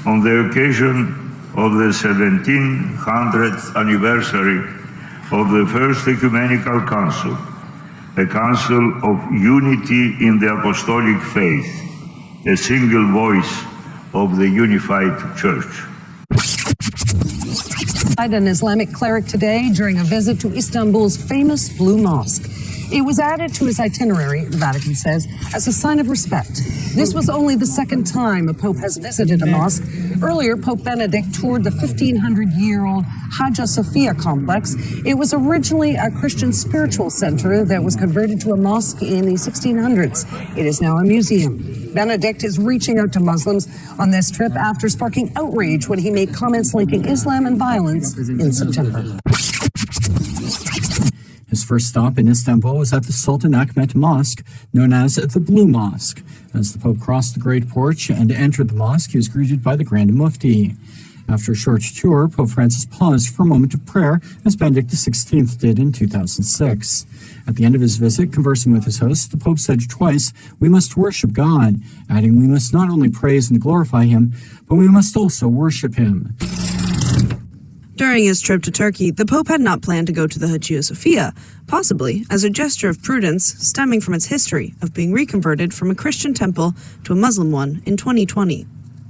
On the occasion of the 1700th anniversary of the First Ecumenical Council, a council of unity in the apostolic faith, a single voice of the unified Church. An Islamic cleric today during a visit to Istanbul's famous Blue Mosque. It was added to his itinerary, the Vatican says, as a sign of respect. This was only the second time a pope has visited a mosque. Earlier, Pope Benedict toured the 1,500-year-old Hagia Sophia complex. It was originally a Christian spiritual center that was converted to a mosque in the 1600s. It is now a museum. Benedict is reaching out to Muslims on this trip after sparking outrage when he made comments linking Islam and violence in September. His first stop in Istanbul was at the Sultan Ahmet Mosque, known as the Blue Mosque. As the Pope crossed the Great Porch and entered the mosque, he was greeted by the Grand Mufti. After a short tour, Pope Francis paused for a moment of prayer, as Benedict XVI did in 2006. At the end of his visit, conversing with his host, the Pope said twice, "We must worship God," adding, "We must not only praise and glorify Him, but we must also worship Him." During his trip to Turkey, the Pope had not planned to go to the Hagia Sophia, possibly as a gesture of prudence stemming from its history of being reconverted from a Christian temple to a Muslim one in 2020.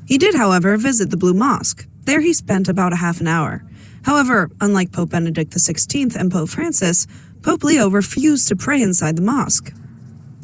He did, however, visit the Blue Mosque. There he spent about a half an hour. However, unlike Pope Benedict XVI and Pope Francis, Pope Leo refused to pray inside the mosque.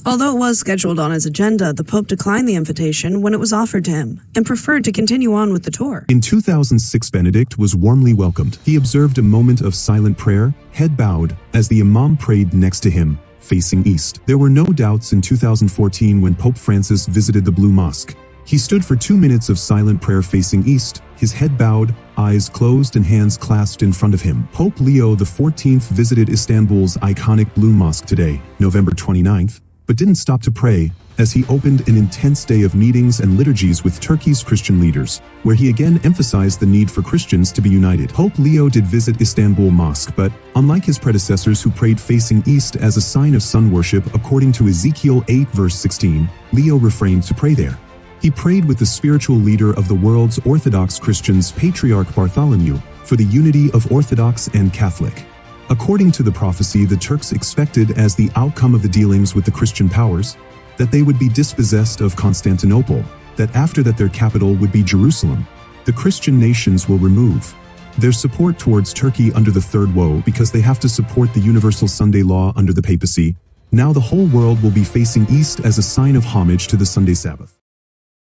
Although it was scheduled on his agenda, the Pope declined the invitation when it was offered to him and preferred to continue on with the tour. In 2006, Benedict was warmly welcomed. He observed a moment of silent prayer, head bowed, as the Imam prayed next to him, facing east. There were no doubts in 2014 when Pope Francis visited the Blue Mosque. He stood for 2 minutes of silent prayer facing east, his head bowed, eyes closed and hands clasped in front of him. Pope Leo XIV visited Istanbul's iconic Blue Mosque today, November 29th, but didn't stop to pray, as he opened an intense day of meetings and liturgies with Turkey's Christian leaders, where he again emphasized the need for Christians to be united. Pope Leo did visit Istanbul Mosque, but, unlike his predecessors who prayed facing east as a sign of sun worship according to Ezekiel 8 verse 16, Leo refrained to pray there. He prayed with the spiritual leader of the world's Orthodox Christians, Patriarch Bartholomew, for the unity of Orthodox and Catholic. According to the prophecy the Turks expected as the outcome of the dealings with the Christian powers, that they would be dispossessed of Constantinople, that after that their capital would be Jerusalem. The Christian nations will remove their support towards Turkey under the Third Woe because they have to support the Universal Sunday Law under the papacy. Now the whole world will be facing east as a sign of homage to the Sunday Sabbath.